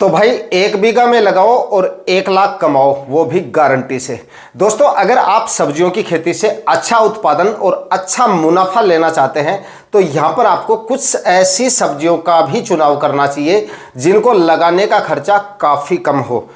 तो भाई 1 बीघा में लगाओ और 1 लाख कमाओ, वो भी गारंटी से। दोस्तों, अगर आप सब्जियों की खेती से अच्छा उत्पादन और अच्छा मुनाफा लेना चाहते हैं तो यहां पर आपको कुछ ऐसी सब्जियों का भी चुनाव करना चाहिए जिनको लगाने का खर्चा काफी कम हो।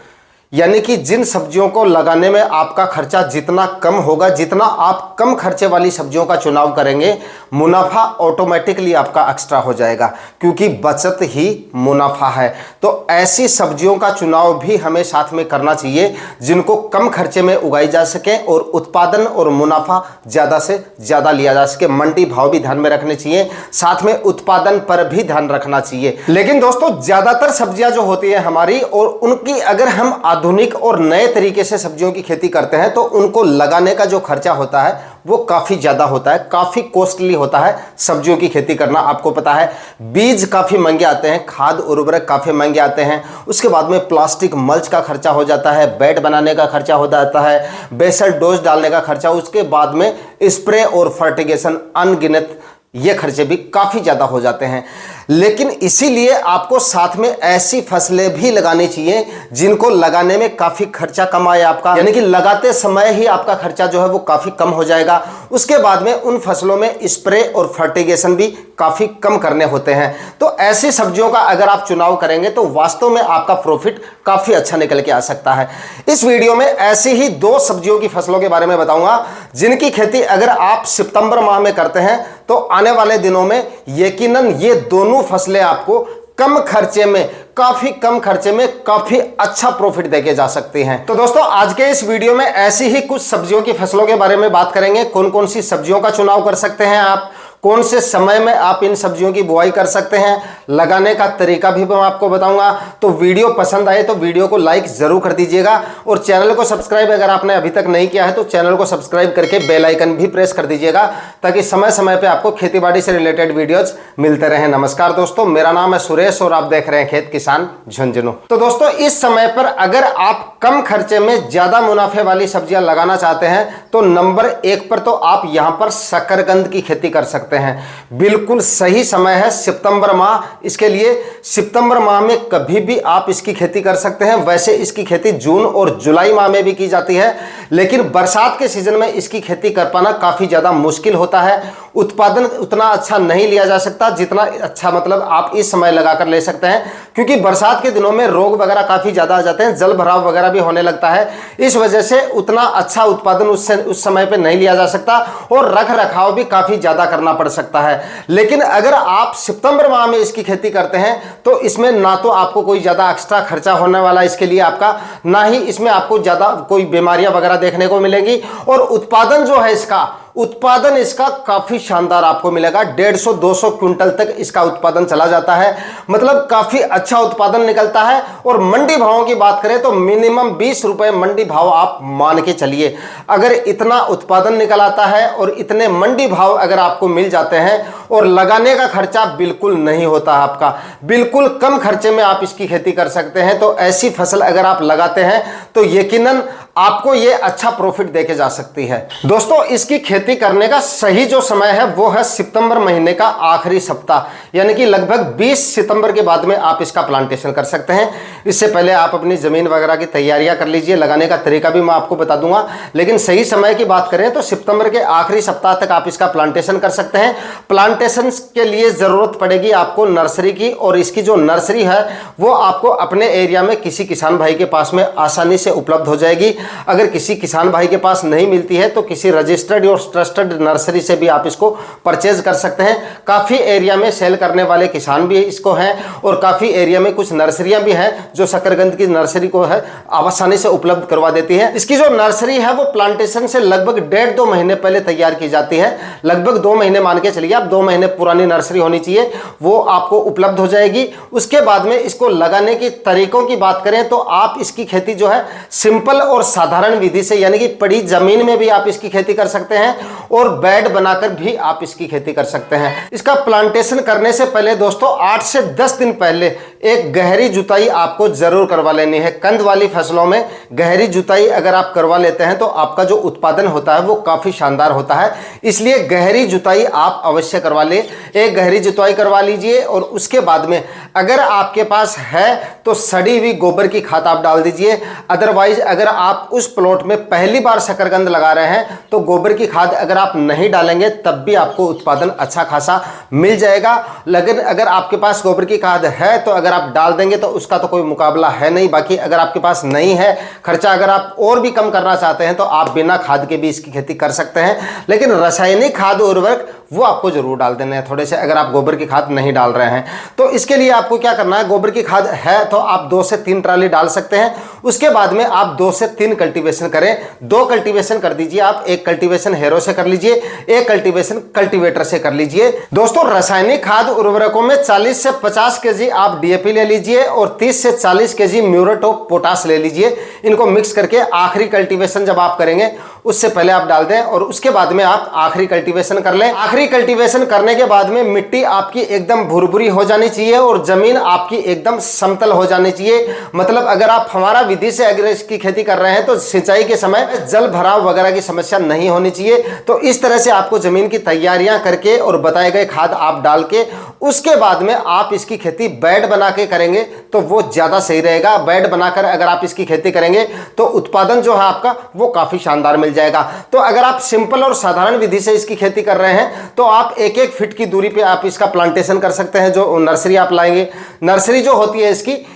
यानी कि जिन सब्जियों को लगाने में आपका खर्चा जितना कम होगा, जितना आप कम खर्चे वाली सब्जियों का चुनाव करेंगे, मुनाफा ऑटोमेटिकली आपका एक्स्ट्रा हो जाएगा, क्योंकि बचत ही मुनाफा है। तो ऐसी सब्जियों का चुनाव भी हमें साथ में करना चाहिए जिनको कम खर्चे में उगाई जा सके और उत्पादन और मुनाफा ज़्यादा से ज़्यादा लिया जा सके। मंडी भाव भी ध्यान में रखने चाहिए, साथ में उत्पादन पर भी ध्यान रखना चाहिए। लेकिन दोस्तों, ज़्यादातर सब्जियां जो होती है हमारी, और उनकी अगर हम आधुनिक और नए तरीके से सब्जियों की खेती करते हैं तो उनको लगाने का जो खर्चा होता है वो काफ़ी ज़्यादा होता है, काफ़ी कॉस्टली होता है सब्जियों की खेती करना। आपको पता है बीज काफ़ी महंगे आते हैं, खाद उर्वरक काफ़ी महंगे आते हैं, उसके बाद में प्लास्टिक मल्च का खर्चा हो जाता है, बेड बनाने का खर्चा हो जाता है, बेसल डोज डालने का खर्चा, उसके बाद में स्प्रे और फर्टिगेशन, अनगिनत ये खर्चे भी काफ़ी ज़्यादा हो जाते हैं। लेकिन इसीलिए आपको साथ में ऐसी फसलें भी लगानी चाहिए जिनको लगाने में काफ़ी खर्चा कम आए आपका, यानी कि लगाते समय ही आपका खर्चा जो है वो काफ़ी कम हो जाएगा। उसके बाद में उन फसलों में स्प्रे और फर्टिगेशन भी काफ़ी कम करने होते हैं। तो ऐसी सब्जियों का अगर आप चुनाव करेंगे तो वास्तव में आपका प्रॉफिट काफ़ी अच्छा निकल के आ सकता है। इस वीडियो में ऐसी ही 2 सब्जियों की फसलों के बारे में बताऊंगा जिनकी खेती अगर आप सितंबर माह में करते हैं तो आने वाले दिनों में यकीनन ये दोनों फसलें आपको कम खर्चे में, काफी कम खर्चे में काफी अच्छा प्रॉफिट देके जा सकती हैं। तो दोस्तों, आज के इस वीडियो में ऐसी ही कुछ सब्जियों की फसलों के बारे में बात करेंगे। कौन कौन सी सब्जियों का चुनाव कर सकते हैं आप, कौन से समय में आप इन सब्जियों की बुआई कर सकते हैं, लगाने का तरीका भी मैं आपको बताऊंगा। तो वीडियो पसंद आए तो वीडियो को लाइक जरूर कर दीजिएगा और चैनल को सब्सक्राइब अगर आपने अभी तक नहीं किया है तो चैनल को सब्सक्राइब करके बेल आइकन भी प्रेस कर दीजिएगा ताकि समय समय पे आपको खेतीबाड़ी से रिलेटेड वीडियोज मिलते रहे। नमस्कार दोस्तों, मेरा नाम है सुरेश और आप देख रहे हैं खेत किसान झुंझुनू। तो दोस्तों, इस समय पर अगर आप कम खर्चे में ज्यादा मुनाफे वाली सब्जियां लगाना चाहते हैं तो नंबर 1 पर तो आप यहां पर शकरकंद की खेती कर सकते हैं। बिल्कुल सही समय है सितंबर माह, इसके लिए सितंबर माह में कभी भी आप इसकी खेती कर सकते हैं। वैसे इसकी खेती जून और जुलाई माह में भी की जाती है, लेकिन बरसात के सीजन में इसकी खेती कर पाना काफी ज्यादा मुश्किल होता है। उत्पादन उतना अच्छा नहीं लिया जा सकता जितना अच्छा मतलब आप इस समय लगाकर ले सकते हैं, क्योंकि बरसात के दिनों में रोग वगैरह काफी ज्यादा आ जाते हैं, जल भराव वगैरह भी होने लगता है। इस वजह से उतना अच्छा उत्पादन उस समय पे नहीं लिया जा सकता और रख रखाव भी काफी ज्यादा करना पड़ सकता है। लेकिन अगर आप सितंबर माह में इसकी खेती करते हैं तो इसमें ना तो आपको कोई ज्यादा एक्स्ट्रा खर्चा होने वाला इसके लिए आपका, ना ही इसमें आपको ज्यादा कोई बीमारियां वगैरह देखने को मिलेंगी, और उत्पादन जो है उत्पादन इसका काफी शानदार आपको मिलेगा। 150-200 क्विंटल तक इसका उत्पादन चला जाता है, मतलब काफी अच्छा उत्पादन निकलता है। और मंडी भावों की बात करें तो मिनिमम 20 रुपए मंडी भाव आप मान के चलिए। अगर इतना उत्पादन निकल आता है और इतने मंडी भाव अगर आपको मिल जाते हैं और लगाने का खर्चा बिल्कुल नहीं होता आपका, बिल्कुल कम खर्चे में आप इसकी खेती कर सकते हैं। तो ऐसी फसल अगर आप लगाते हैं तो यकीनन आपको ये अच्छा प्रॉफिट देके जा सकती है। दोस्तों, इसकी खेती करने का सही जो समय है वो है सितंबर महीने का आखिरी सप्ताह, यानी कि लगभग 20 सितंबर के बाद में आप इसका प्लांटेशन कर सकते हैं। इससे पहले आप अपनी जमीन वगैरह की तैयारियां कर लीजिए, लगाने का तरीका भी मैं आपको बता दूंगा। लेकिन सही समय की बात करें तो सितंबर के आखिरी सप्ताह तक आप इसका प्लांटेशन कर सकते हैं। प्लांटेशन के लिए जरूरत पड़ेगी आपको नर्सरी की, और इसकी जो नर्सरी है वो आपको अपने एरिया में किसी किसान भाई के पास में आसानी से उपलब्ध हो जाएगी। अगर किसी किसान भाई के पास नहीं मिलती है तो किसी रजिस्टर्ड और ट्रस्टेड नर्सरी से भी आप इसको परचेज कर सकते हैं। काफ़ी एरिया में सेल करने वाले किसान भी इसको हैं, और काफ़ी एरिया में कुछ नर्सरियां भी हैं जो शकरकंद की नर्सरी को है आसानी से उपलब्ध करवा देती है। इसकी जो नर्सरी है वो प्लांटेशन से लगभग 1.5-2 महीने पहले तैयार की जाती है। लगभग 2 महीने मान के चलिए आप, 2 महीने पुरानी नर्सरी होनी चाहिए, वो आपको उपलब्ध हो जाएगी। उसके बाद में इसको लगाने की तरीकों की बात करें तो आप इसकी खेती जो है सिंपल और साधारण विधि से, यानी कि पड़ी जमीन में भी आप इसकी खेती कर सकते हैं, और बेड बनाकर भी आप इसकी खेती कर सकते हैं। इसका प्लांटेशन करने से पहले दोस्तों 8 से 10 दिन पहले एक गहरी जुताई आपको जरूर करवा लेनी है। कंद वाली फसलों में गहरी जुताई अगर आप करवा लेते हैं तो आपका जो उत्पादन होता है वो काफी शानदार होता है, इसलिए गहरी जुताई आप अवश्य करवा ले। एक गहरी जुताई करवा लीजिए और उसके बाद में अगर आपके पास है तो सड़ी हुई गोबर की खाद आप डाल दीजिए। अदरवाइज अगर आप उस प्लॉट में पहली बार शकरकंद लगा रहे हैं तो गोबर की खाद अगर आप नहीं डालेंगे तब भी आपको उत्पादन अच्छा खासा मिल जाएगा। लेकिन अगर आपके पास गोबर की खाद है तो अगर आप डाल देंगे तो उसका तो कोई मुकाबला है नहीं। बाकी अगर आपके पास नहीं है, खर्चा अगर आप और भी कम करना चाहते हैं तो आप बिना खाद के भी इसकी खेती कर सकते हैं। लेकिन रासायनिक खाद उर्वरक वो आपको जरूर डाल देने हैं थोड़े से, अगर आप गोबर की खाद नहीं डाल रहे हैं तो इसके लिए आपको क्या करना है, गोबर की खाद है तो आप 2 से 3 ट्राली डाल सकते हैं। उसके बाद में आप 2 से 3 कल्टीवेशन करें। 2 कल्टीवेशन कर दीजिए आप, एक कल्टीवेशन हेरो से कर लीजिए, एक कल्टीवेशन कल्टीवेटर से कर लीजिए। दोस्तों रासायनिक खाद उर्वरकों में 40 से 50 केजी आप डीएपी ले लीजिए और 30 से 40 केजी म्यूरेट ऑफ पोटाश ले लीजिए। इनको मिक्स करके आखिरी कल्टीवेशन जब आप करेंगे उससे पहले आप डाल दें और उसके बाद में आप आखिरी कल्टीवेशन कर लें। आखिरी कल्टीवेशन करने के बाद में मिट्टी आपकी एकदम भुरभुरी हो जानी चाहिए और जमीन आपकी एकदम समतल हो जानी चाहिए। मतलब अगर आप हमारा विधि से अगर इसकी खेती कर रहे हैं तो सिंचाई के समय जल भराव वगैरह की समस्या नहीं होनी चाहिए। तो इस तरह से आपको जमीन की तैयारियां करके और बताए गए खाद आप डाल के उसके बाद में आप इसकी खेती बेड बना के करेंगे तो वो ज्यादा सही रहेगा। बेड बनाकर अगर आप इसकी खेती करेंगे तो उत्पादन जो है आपका वो काफी शानदार मिल जाएगा। तो अगर आप सिंपल और साधारण विधि से इसकी खेती कर रहे हैं तो आप 1-1 फीट की दूरी पे आप इसका प्लांटेशन कर सकते हैं। जो नर्सरी आप लाएंगे, नर्सरी जो होती है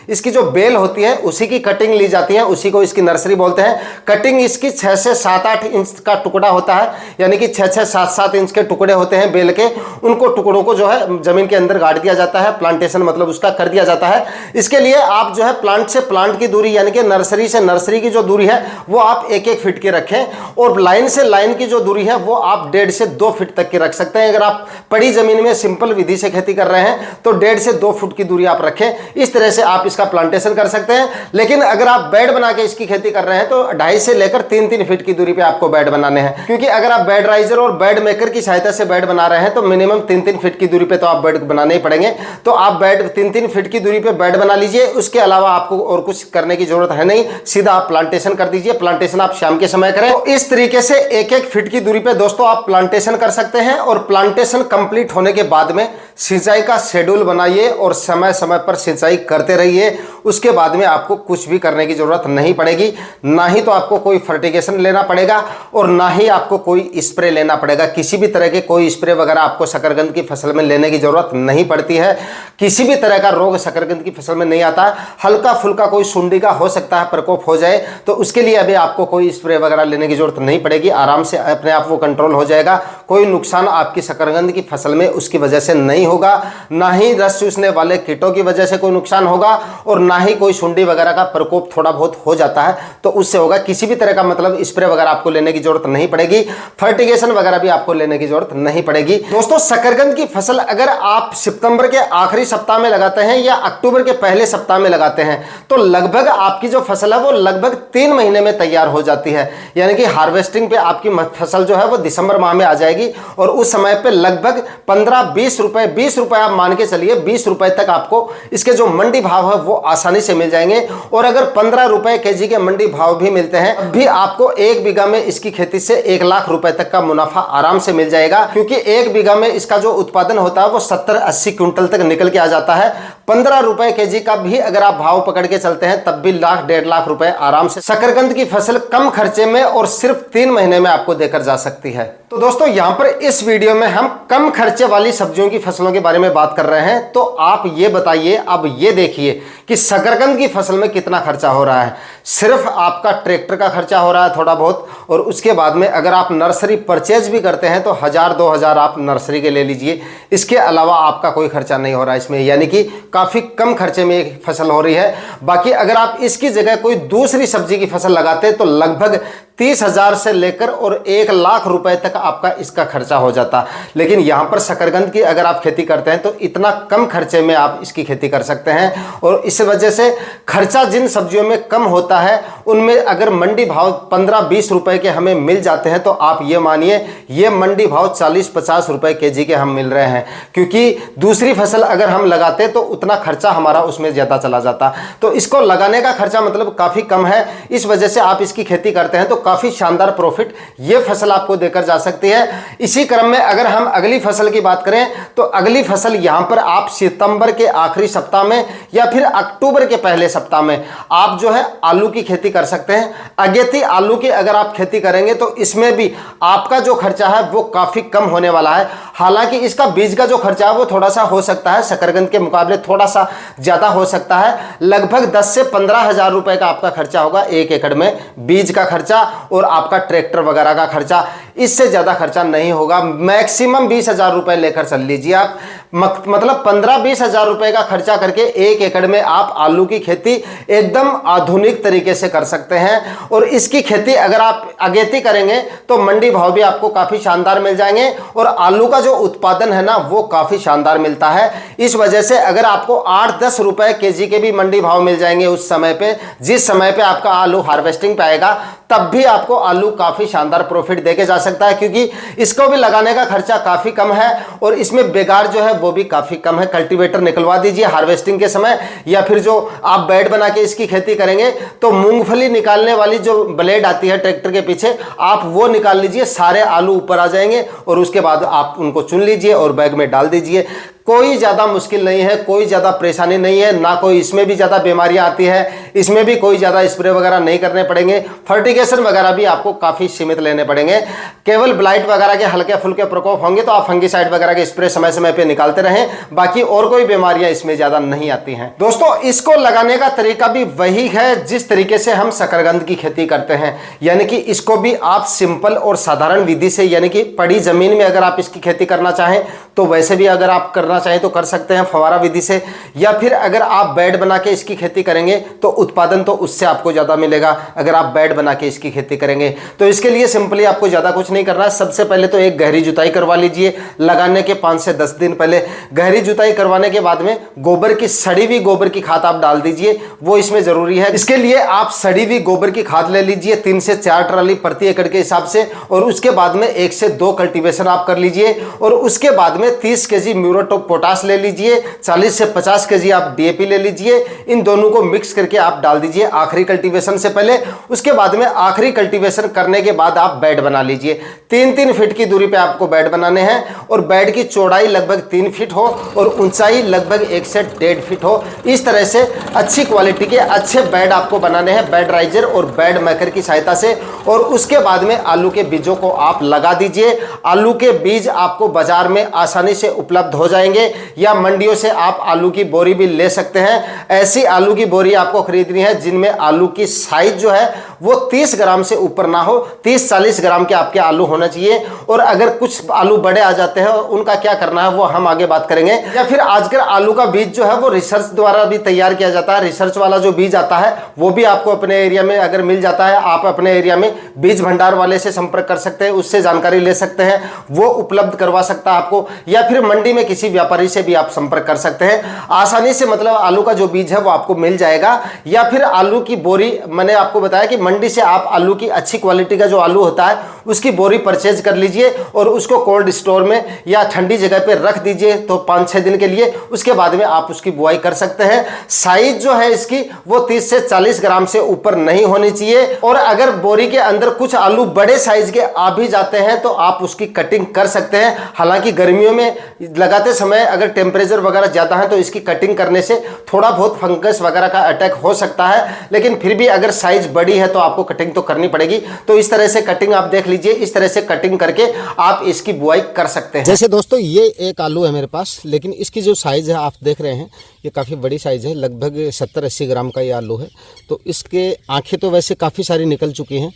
इसकी जो बेल होती है उसी की कटिंग ली जाती है, उसी को इसकी नर्सरी बोलते हैं। कटिंग इसकी 6 से 7-8 इंच का टुकड़ा होता है, यानी कि 6-6, 7-7 इंच के टुकड़े होते हैं बेल के। उनको टुकड़ों को जो है जमीन के अंदर गाड़ दिया जाता है, प्लांटेशन मतलब उसका कर दिया जाता है। इसके लिए आप जो है प्लांट से प्लांट की दूरी यानी कि नर्सरी से नर्सरी की जो दूरी है वो आप 1-1 फीट की रखें और लाइन से लाइन की जो दूरी है वो आप 1.5 से 2 फीट तक की रख सकते हैं। अगर आप पड़ी जमीन में सिंपल विधि से खेती कर रहे हैं तो 1.5 से 2 फुट की दूरी आप रखें। इस तरह से आप इसका प्लांटेशन कर सकते हैं। लेकिन अगर आप बेड बना के इसकी खेती कर रहे हैं तो 2.5 से लेकर 3-3 फीट की दूरी पे आपको बेड बनाने हैं, क्योंकि अगर आप बेड राइजर और बेड मेकर की सहायता से बेड बना रहे हैं तो मिनिमम 3-3 फीट की दूरी पे तो आप बेड बनाने ही पड़ेंगे। तो आप बेड 3-3 फीट की दूरी पे बेड बना लीजिए। उसके अलावा आपको और कुछ करने की जरूरत है नहीं, सीधा आप प्लांटेशन कर दीजिए। प्लांटेशन आप शाम के समय करें। तो इस तरीके से 1-1 फीट की दूरी पे दोस्तों आप प्लांटेशन कर सकते हैं और प्लांटेशन कंप्लीट होने के बाद में सिंचाई का शेड्यूल बनाइए और समय समय पर सिंचाई करते रहिए। उसके बाद में आपको कुछ भी करने की जरूरत नहीं पड़ेगी, ना ही तो आपको कोई फर्टिगेशन लेना पड़ेगा और ना ही आपको कोई स्प्रे लेना पड़ेगा। किसी भी तरह के कोई स्प्रे वगैरह आपको शकरकंद की फसल में लेने की जरूरत नहीं पड़ती है। किसी भी तरह का रोग शकरकंद की फसल में नहीं आता है। हल्का फुल्का कोई सुंडी का हो सकता है, प्रकोप हो जाए तो उसके लिए अभी आपको कोई स्प्रे वगैरह लेने की जरूरत नहीं पड़ेगी। आराम से अपने आप वो कंट्रोल हो जाएगा। कोई नुकसान आपकी शकरकंद की फसल में उसकी वजह से नहीं होगा, ना ही रस चूसने वाले कीटों की वजह से कोई नुकसान होगा और ना ही कोई सुंडी वगैरह का प्रकोप थोड़ा बहुत हो जाता है तो उससे होगा। किसी भी तरह का मतलब स्प्रे वगैरह आपको लेने की जरूरत नहीं पड़ेगी। फर्टिगेशन वगैरह भी आपको लेने की जरूरत नहीं पड़ेगी। दोस्तों शकरकंद की फसल अगर आप सितंबर के आखिरी सप्ताह में लगाते हैं या अक्टूबर के पहले सप्ताह में लगाते हैं तो लगभग आपकी जो फसल है वो लगभग 3 महीने में तैयार हो जाती है। यानी कि हार्वेस्टिंग पे आपकी फसल जो है वो दिसंबर माह में आ जाएगी और उस समय पे लगभग 15-20 रुपए, 20 रुपए आप मान के चलिए, 20 रुपए तक आपको इसके जो मंडी भाव है वो आसानी से मिल जाएंगे। और अगर 15 रुपए केजी के मंडी भाव भी मिलते हैं भी आपको 1 बीघा में इसकी खेती से 1 लाख रुपए तक का मुनाफा आराम से मिल जाएगा, क्योंकि 1 बीघा में इसका जो उत्पादन होता है वो 70-80 क्विंटल तक निकल के आ जाता है। 15 रुपए केजी का भी अगर आप भाव पकड़ के चलते हैं तब भी 1-1.5 लाख रुपए आराम से शकरकंद की फसल कम खर्चे में और सिर्फ 3 महीने में आपको देकर जा सकती है। तो दोस्तों यहाँ पर इस वीडियो में हम कम खर्चे वाली सब्जियों की फसलों के बारे में बात कर रहे हैं। तो आप ये बताइए, अब ये देखिए कि शकरकंद की फसल में कितना खर्चा हो रहा है। सिर्फ आपका ट्रैक्टर का खर्चा हो रहा है थोड़ा बहुत, और उसके बाद में अगर आप नर्सरी परचेज भी करते हैं तो 1000-2000 आप नर्सरी के ले लीजिए। इसके अलावा आपका कोई खर्चा नहीं हो रहा है इसमें, यानी कि काफ़ी कम खर्चे में एक फसल हो रही है। बाकी अगर आप इसकी जगह कोई दूसरी सब्जी की फसल लगाते हैं तो लगभग 30,000 से लेकर और 1 लाख रुपए तक आपका इसका खर्चा हो जाता। लेकिन यहाँ पर शकरकंद की अगर आप खेती करते हैं तो इतना कम खर्चे में आप इसकी खेती कर सकते हैं। और इस वजह से खर्चा जिन सब्जियों में कम होता है उनमें अगर मंडी भाव 15-20 रुपए के हमें मिल जाते हैं तो आप ये मानिए ये मंडी भाव 40-50 रुपए केजी के हम मिल रहे हैं, क्योंकि दूसरी फसल अगर हम लगाते तो उतना खर्चा हमारा उसमें ज़्यादा चला जाता। तो इसको लगाने का खर्चा मतलब काफ़ी कम है, इस वजह से आप इसकी खेती करते हैं तो काफ़ी शानदार प्रॉफिट ये फसल आपको देकर जा सकती है। इसी क्रम में अगर हम अगली फसल की बात करें तो अगली फसल यहाँ पर आप सितंबर के आखिरी सप्ताह में या फिर अक्टूबर के पहले सप्ताह में आप जो है आलू की खेती कर सकते हैं। अगेती आलू की अगर आप खेती करेंगे तो इसमें भी आपका जो खर्चा है वो काफ़ी कम होने वाला है। हालांकि इसका बीज का जो खर्चा है वो थोड़ा सा हो सकता है शकरकंद के मुकाबले थोड़ा सा ज़्यादा हो सकता है, लगभग 10 से 15,000 रुपए का आपका खर्चा होगा 1 एकड़ में, बीज का खर्चा और आपका ट्रैक्टर वगैरह का खर्चा, इससे ज़्यादा खर्चा नहीं होगा। मैक्सिमम 20,000 रुपए लेकर चल लीजिए आप, मतलब 15-20 हज़ार रुपए का खर्चा करके 1 एकड़ में आप आलू की खेती एकदम आधुनिक तरीके से कर सकते हैं। और इसकी खेती अगर आप अगेती करेंगे तो मंडी भाव भी आपको काफ़ी शानदार मिल जाएंगे और आलू का जो उत्पादन है ना वो काफ़ी शानदार मिलता है। इस वजह से अगर आपको 8-10 रुपए केजी के भी मंडी भाव मिल जाएंगे उस समय पे, जिस समय पे आपका आलू हार्वेस्टिंग पे आएगा, तब भी आपको आलू काफ़ी शानदार प्रॉफिट देके जा सकता है, क्योंकि इसको भी लगाने का खर्चा काफ़ी कम है और इसमें बेकार जो है वो भी काफ़ी कम है। कल्टीवेटर निकलवा दीजिए हार्वेस्टिंग के समय, या फिर जो आप बेड बना के इसकी खेती करेंगे तो मूंगफली निकालने वाली जो ब्लेड आती है ट्रैक्टर के पीछे, आप वो निकाल लीजिए, सारे आलू ऊपर आ जाएंगे और उसके बाद आप उनको चुन लीजिए और बैग में डाल दीजिए। कोई ज़्यादा मुश्किल नहीं है, कोई ज़्यादा परेशानी नहीं है, ना कोई इसमें भी ज़्यादा बीमारियां आती है, इसमें भी कोई ज़्यादा स्प्रे वगैरह नहीं करने पड़ेंगे, फर्टिगेशन वगैरह भी आपको काफ़ी सीमित लेने पड़ेंगे। केवल ब्लाइट वगैरह के हल्के फुल्के प्रकोप होंगे तो आप फंगीसाइड वगैरह के स्प्रे समय समय पे निकालते रहें, बाकी और कोई बीमारियां इसमें ज़्यादा नहीं आती हैं। दोस्तों इसको लगाने का तरीका भी वही है जिस तरीके से हम शकरकंद की खेती करते हैं, यानी कि इसको भी आप सिंपल और साधारण विधि से, यानी कि पड़ी ज़मीन में अगर आप इसकी खेती करना चाहें तो वैसे भी अगर आप करना चाहें तो कर सकते हैं फवारा विधि से, या फिर अगर आप बेड बना के इसकी खेती करेंगे तो उत्पादन तो उससे आपको ज़्यादा मिलेगा अगर आप बेड बना के इसकी खेती करेंगे। तो इसके लिए सिंपली आपको ज़्यादा कुछ नहीं करना है। सबसे पहले तो एक गहरी जुताई करवा लीजिए, लगाने के 5 से 10 दिन पहले गहरी जुताई करवाने के बाद में गोबर की सड़ी हुई गोबर की खाद आप डाल दीजिए, वो इसमें ज़रूरी है। इसके लिए आप सड़ी हुई गोबर की खाद ले लीजिए 3 से 4 ट्राली प्रति एकड़ के हिसाब से, और उसके बाद में 1 से 2 कल्टीवेशन आप कर लीजिए, और उसके बाद में 30 केजी म्यूरेट ऑफ पोटाश ले लीजिए, 40 से 50 केजी आप डीएपी ले लीजिए, इन दोनों को मिक्स करके आप डाल दीजिए आखिरी कल्टीवेशन से पहले। उसके बाद में आखिरी कल्टीवेशन करने के बाद आप बेड बना लीजिए। 3-3 फीट की दूरी पे आपको बेड बनाने हैं और बेड की चौड़ाई लगभग 3 फीट हो और ऊंचाई लगभग 1 से 1.5 फीट हो। इस तरह से अच्छी क्वालिटी के अच्छे बेड आपको बनाने हैं बेड राइजर और बेड मेकर की सहायता से। और उसके बाद में आलू के बीजों को आप लगा दीजिए। आलू के बीज आपको बाजार में आसानी से उपलब्ध हो जाएंगे, या मंडियों से आप आलू की बोरी भी ले सकते हैं। ऐसी आलू की बोरी आपको खरीदनी है जिनमें आलू की साइज जो है वो 30 ग्राम से ऊपर ना हो, 30-40 ग्राम के आपके आलू होना चाहिए। और अगर कुछ आलू बड़े आ जाते हैं उनका क्या करना है वो हम आगे बात करेंगे। या फिर आजकल आलू का बीज जो है वो रिसर्च द्वारा भी तैयार किया जाता है। रिसर्च वाला जो बीज आता है वो भी आपको अपने एरिया में अगर मिल जाता है, आप अपने एरिया में बीज भंडार वाले से संपर्क कर सकते हैं, उससे जानकारी ले सकते हैं, वो उपलब्ध करवा सकता है आपको। या फिर मंडी में किसी व्यापारी से भी आप संपर्क कर सकते हैं आसानी से, मतलब आलू का जो बीज है वो आपको मिल जाएगा। या फिर आलू की बोरी, मैंने आपको बताया कि मंडी से आप आलू की अच्छी क्वालिटी का जो आलू होता है उसकी बोरी परचेज कर लीजिए और उसको कोल्ड स्टोर में या ठंडी जगह पे रख दीजिए तो 5-6 दिन के लिए। उसके बाद में आप उसकी बुआई कर सकते हैं। साइज जो है इसकी वो 30 से 40 ग्राम से ऊपर नहीं होनी चाहिए। और अगर बोरी के अंदर कुछ आलू बड़े साइज के आ भी जाते हैं तो आप उसकी कटिंग कर सकते हैं। हालांकि गर्मियों में लगाते समय अगर टेम्परेचर वगैरह ज़्यादा है तो इसकी कटिंग करने से थोड़ा बहुत फंगस वगैरह का अटैक हो सकता है, लेकिन फिर भी अगर साइज बड़ी है तो आपको कटिंग तो करनी पड़ेगी। तो इस तरह से कटिंग आप देख लीजिए, इस तरह से कटिंग करके आप इसकी बुआई कर सकते हैं। जैसे दोस्तों ये एक आलू है मेरे पास, लेकिन इसकी जो साइज़ है आप देख रहे हैं ये काफ़ी बड़ी साइज़ है, लगभग 70-80 ग्राम का ये आलू है। तो इसके आँखें तो वैसे काफ़ी सारी निकल चुकी हैं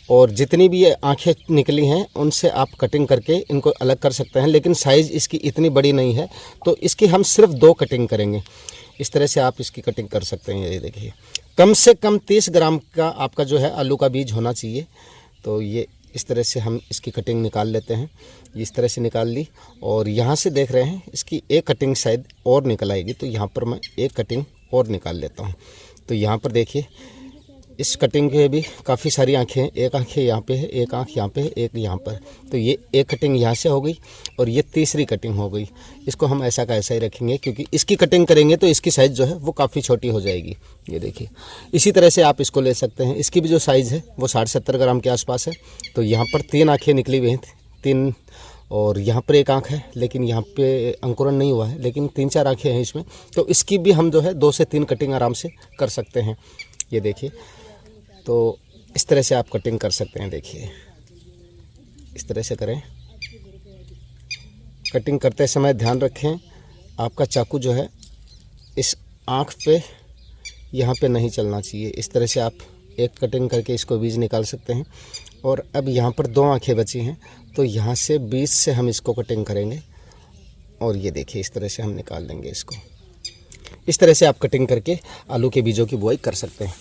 और जितनी भी ये आँखें निकली हैं उनसे आप कटिंग करके इनको अलग कर सकते हैं, लेकिन साइज़ इसकी इतनी बड़ी नहीं है तो इसकी हम सिर्फ 2 कटिंग करेंगे। इस तरह से आप इसकी कटिंग कर सकते हैं। ये देखिए कम से कम 30 ग्राम का आपका जो है आलू का बीज होना चाहिए। तो ये इस तरह से हम इसकी कटिंग निकाल लेते हैं। इस तरह से निकाल ली और यहाँ से देख रहे हैं इसकी एक कटिंग शायद और निकल आएगी, तो यहाँ पर मैं एक कटिंग और निकाल लेता हूँ। तो यहाँ पर देखिए इस कटिंग के भी काफ़ी सारी आँखें हैं, एक आँख यहाँ पे है, एक आँख यहाँ पे है, एक यहाँ पर। तो ये एक कटिंग यहाँ से हो गई और ये तीसरी कटिंग हो गई। इसको हम ऐसा का ऐसा ही रखेंगे क्योंकि इसकी कटिंग करेंगे तो इसकी साइज़ जो है वो काफ़ी छोटी हो जाएगी। ये देखिए इसी तरह से आप इसको ले सकते हैं। इसकी भी जो साइज़ है वो 60-70 ग्राम के आसपास है। तो यहाँ पर 3 आँखें निकली हुई हैं, 3, और यहाँ पर एक आँख है लेकिन यहाँ पे अंकुरन नहीं हुआ है, लेकिन 3-4 आँखें हैं इसमें। तो इसकी भी हम जो है 2 से 3 कटिंग आराम से कर सकते हैं। ये देखिए तो इस तरह से आप कटिंग कर सकते हैं। देखिए इस तरह से करें। कटिंग करते समय ध्यान रखें आपका चाकू जो है इस आँख पे यहाँ पे नहीं चलना चाहिए। इस तरह से आप एक कटिंग करके इसको बीज निकाल सकते हैं। और अब यहाँ पर 2 आँखें बची हैं, तो यहाँ से बीज से हम इसको कटिंग करेंगे और ये देखिए इस तरह से हम निकाल लेंगे इसको। इस तरह से आप कटिंग करके आलू के बीजों की बुआई कर सकते हैं।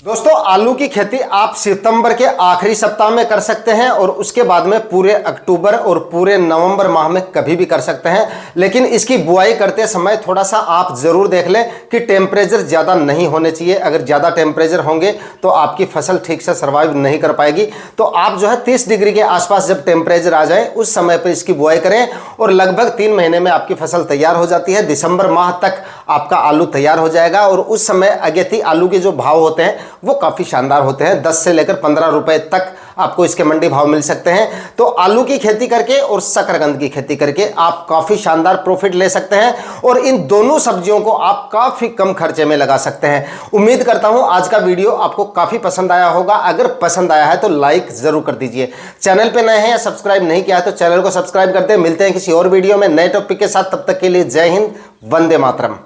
दोस्तों आलू की खेती आप सितंबर के आखिरी सप्ताह में कर सकते हैं और उसके बाद में पूरे अक्टूबर और पूरे नवंबर माह में कभी भी कर सकते हैं। लेकिन इसकी बुआई करते समय थोड़ा सा आप जरूर देख लें कि टेम्परेचर ज़्यादा नहीं होने चाहिए। अगर ज़्यादा टेम्परेचर होंगे तो आपकी फसल ठीक से सर्वाइव नहीं कर पाएगी। तो आप जो है 30 डिग्री के आसपास जब टेम्परेचर आ जाए उस समय पर इसकी बुआई करें और लगभग 3 महीने में आपकी फसल तैयार हो जाती है। दिसंबर माह तक आपका आलू तैयार हो जाएगा और उस समय अगेती आलू के जो भाव होते हैं वो काफ़ी शानदार होते हैं। 10 से लेकर 15 रुपए तक आपको इसके मंडी भाव मिल सकते हैं। तो आलू की खेती करके और शकरकंद की खेती करके आप काफ़ी शानदार प्रॉफिट ले सकते हैं और इन दोनों सब्जियों को आप काफ़ी कम खर्चे में लगा सकते हैं। उम्मीद करता हूं आज का वीडियो आपको काफ़ी पसंद आया होगा। अगर पसंद आया है तो लाइक ज़रूर कर दीजिए। चैनल पर नए हैं या सब्सक्राइब नहीं किया है तो चैनल को सब्सक्राइब कर दें। मिलते हैं किसी और वीडियो में नए टॉपिक के साथ। तब तक के लिए जय हिंद, वंदे मातरम।